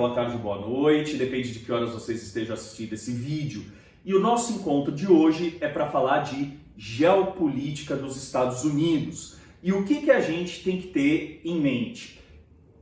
boa tarde, boa noite, depende de que horas vocês estejam assistindo esse vídeo. E o nosso encontro de hoje é para falar de geopolítica dos Estados Unidos. E o que a gente tem que ter em mente?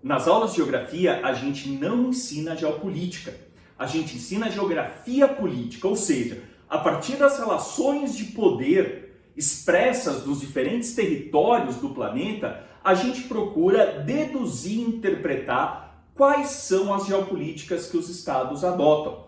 Nas aulas de geografia, a gente não ensina geopolítica, a gente ensina geografia política, ou seja, a partir das relações de poder expressas nos diferentes territórios do planeta, a gente procura deduzir e interpretar quais são as geopolíticas que os estados adotam.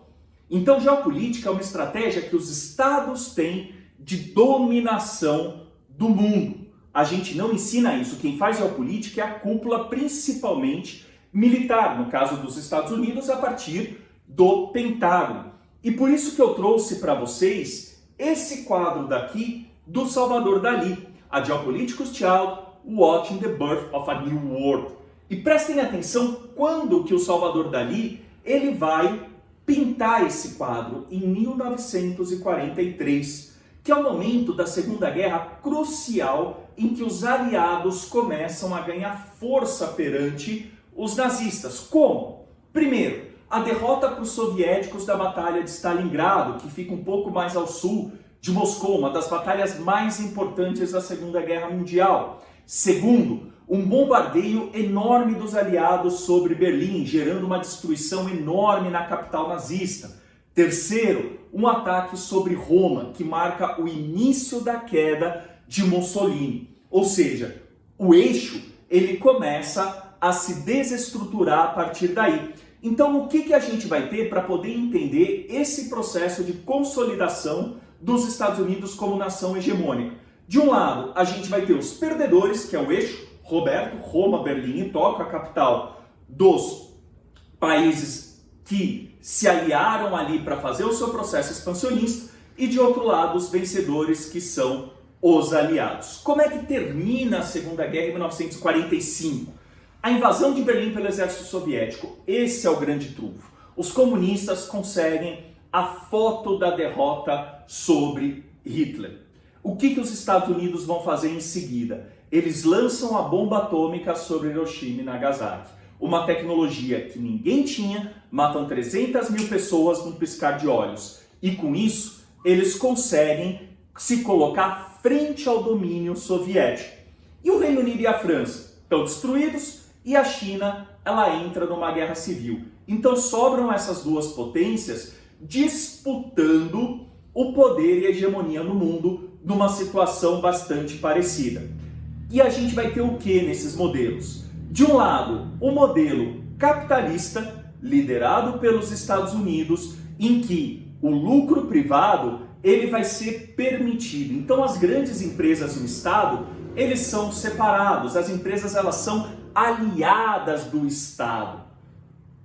Então, geopolítica é uma estratégia que os estados têm de dominação do mundo. A gente não ensina isso. Quem faz geopolítica é a cúpula, principalmente militar, no caso dos Estados Unidos, a partir do Pentágono. E por isso que eu trouxe para vocês esse quadro daqui do Salvador Dalí, A Geopolitical Child, Watching the Birth of a New World. E prestem atenção quando que o Salvador Dalí ele vai pintar esse quadro, em 1943, que é o momento da Segunda Guerra crucial em que os aliados começam a ganhar força perante os nazistas. Como? Primeiro, a derrota para os soviéticos da Batalha de Stalingrado, que fica um pouco mais ao sul de Moscou, uma das batalhas mais importantes da Segunda Guerra Mundial. Segundo, um bombardeio enorme dos aliados sobre Berlim, gerando uma destruição enorme na capital nazista. Terceiro, um ataque sobre Roma, que marca o início da queda de Mussolini. Ou seja, o eixo ele começa a se desestruturar a partir daí. Então, o que a gente vai ter para poder entender esse processo de consolidação dos Estados Unidos como nação hegemônica? De um lado, a gente vai ter os perdedores, que é o eixo Roberto, Roma, Berlim e Tóquio, a capital dos países que se aliaram ali para fazer o seu processo expansionista, e de outro lado, os vencedores, que são os aliados. Como é que termina a Segunda Guerra em 1945? A invasão de Berlim pelo exército soviético. Esse é o grande trunfo. Os comunistas conseguem a foto da derrota sobre Hitler. O que os Estados Unidos vão fazer em seguida? Eles lançam a bomba atômica sobre Hiroshima e Nagasaki. Uma tecnologia que ninguém tinha, matam 300 mil pessoas num piscar de olhos. E com isso, eles conseguem se colocar frente ao domínio soviético. E o Reino Unido e a França estão destruídos e a China ela entra numa guerra civil. Então sobram essas duas potências disputando o poder e a hegemonia no mundo numa situação bastante parecida. E a gente vai ter o que nesses modelos? De um lado, o modelo capitalista, liderado pelos Estados Unidos, em que o lucro privado ele vai ser permitido. Então as grandes empresas no Estado, eles são separados, as empresas elas são aliadas do Estado.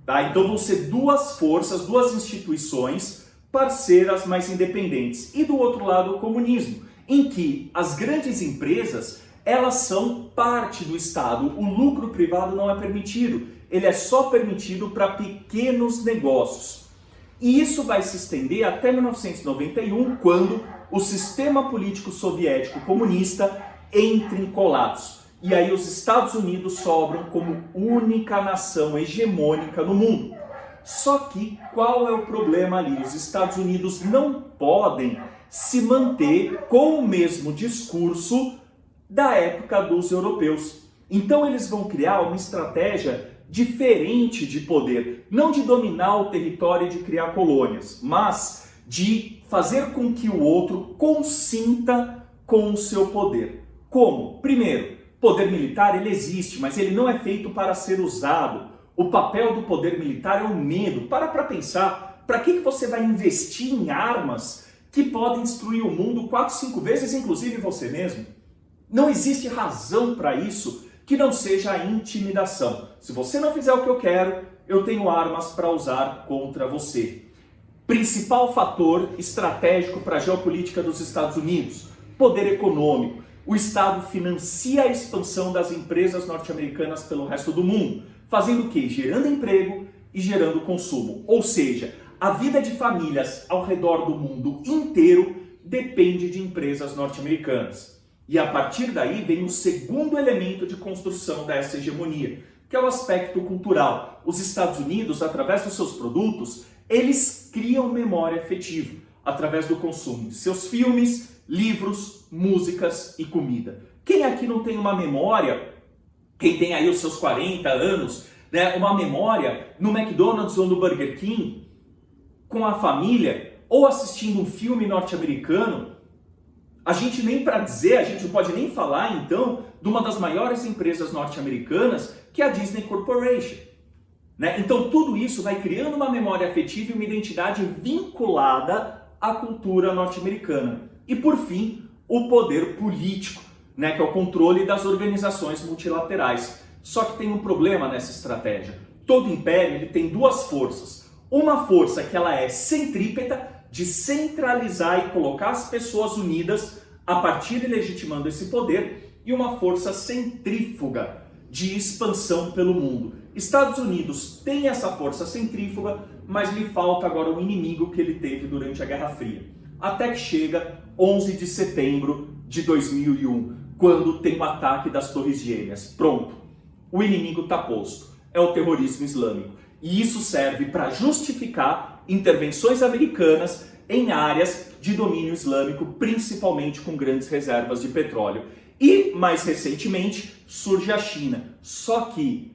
Tá? Então vão ser duas forças, duas instituições parceiras mais independentes. E do outro lado, o comunismo, em que as grandes empresas elas são parte do Estado. O lucro privado não é permitido, ele é só permitido para pequenos negócios. E isso vai se estender até 1991, quando o sistema político soviético comunista entra em colapso. E aí os Estados Unidos sobram como única nação hegemônica no mundo. Só que qual é o problema ali? Os Estados Unidos não podem se manter com o mesmo discurso da época dos europeus. Então eles vão criar uma estratégia diferente de poder, não de dominar o território e de criar colônias, mas de fazer com que o outro consinta com o seu poder. Como? Primeiro, poder militar ele existe, mas ele não é feito para ser usado. O papel do poder militar é o medo. Para pensar, para que você vai investir em armas que podem destruir o mundo 4, 5 vezes, inclusive você mesmo? Não existe razão para isso que não seja a intimidação. Se você não fizer o que eu quero, eu tenho armas para usar contra você. Principal fator estratégico para a geopolítica dos Estados Unidos: poder econômico. O Estado financia a expansão das empresas norte-americanas pelo resto do mundo, fazendo o quê? Gerando emprego e gerando consumo. Ou seja, a vida de famílias ao redor do mundo inteiro depende de empresas norte-americanas. E a partir daí vem o segundo elemento de construção dessa hegemonia, que é o aspecto cultural. Os Estados Unidos, através dos seus produtos, eles criam memória afetiva através do consumo de seus filmes, livros, músicas e comida. Quem aqui não tem uma memória, quem tem aí os seus 40 anos, né, uma memória no McDonald's ou no Burger King, com a família, ou assistindo um filme norte-americano? A gente nem para dizer, a gente não pode nem falar então de uma das maiores empresas norte-americanas, que é a Disney Corporation. Né? Então tudo isso vai criando uma memória afetiva e uma identidade vinculada à cultura norte-americana. E por fim, o poder político, né, que é o controle das organizações multilaterais. Só que tem um problema nessa estratégia. Todo império ele tem duas forças. Uma força que ela é centrípeta, de centralizar e colocar as pessoas unidas a partir de legitimando esse poder, e uma força centrífuga de expansão pelo mundo. Estados Unidos tem essa força centrífuga, mas lhe falta agora o inimigo que ele teve durante a Guerra Fria. Até que chega 11 de setembro de 2001, quando tem o ataque das Torres Gêmeas. Pronto, o inimigo está posto, é o terrorismo islâmico. E isso serve para justificar intervenções americanas em áreas de domínio islâmico, principalmente com grandes reservas de petróleo. E, mais recentemente, surge a China. Só que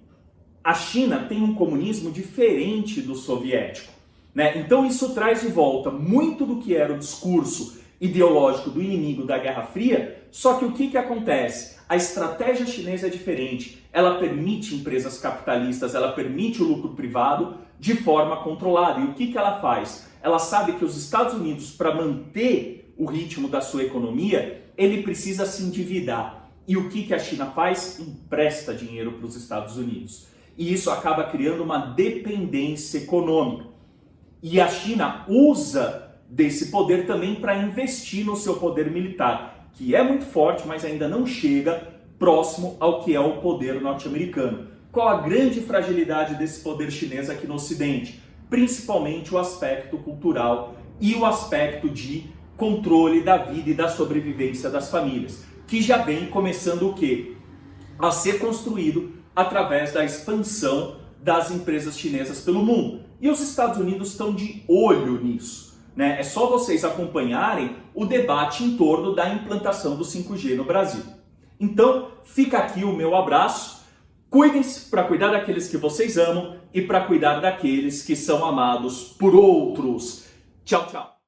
a China tem um comunismo diferente do soviético, né? Então isso traz de volta muito do que era o discurso ideológico do inimigo da Guerra Fria, só que o que acontece? A estratégia chinesa é diferente. Ela permite empresas capitalistas, ela permite o lucro privado de forma controlada. E o que ela faz? Ela sabe que os Estados Unidos, para manter o ritmo da sua economia, ele precisa se endividar. E o que a China faz? Empresta dinheiro para os Estados Unidos. E isso acaba criando uma dependência econômica. E a China usa desse poder também para investir no seu poder militar, que é muito forte, mas ainda não chega próximo ao que é o poder norte-americano. Qual a grande fragilidade desse poder chinês aqui no Ocidente? Principalmente o aspecto cultural e o aspecto de controle da vida e da sobrevivência das famílias, que já vem começando o quê? A ser construído através da expansão das empresas chinesas pelo mundo. E os Estados Unidos estão de olho nisso, né? É só vocês acompanharem o debate em torno da implantação do 5G no Brasil. Então, fica aqui o meu abraço. Cuidem-se para cuidar daqueles que vocês amam e para cuidar daqueles que são amados por outros. Tchau, tchau.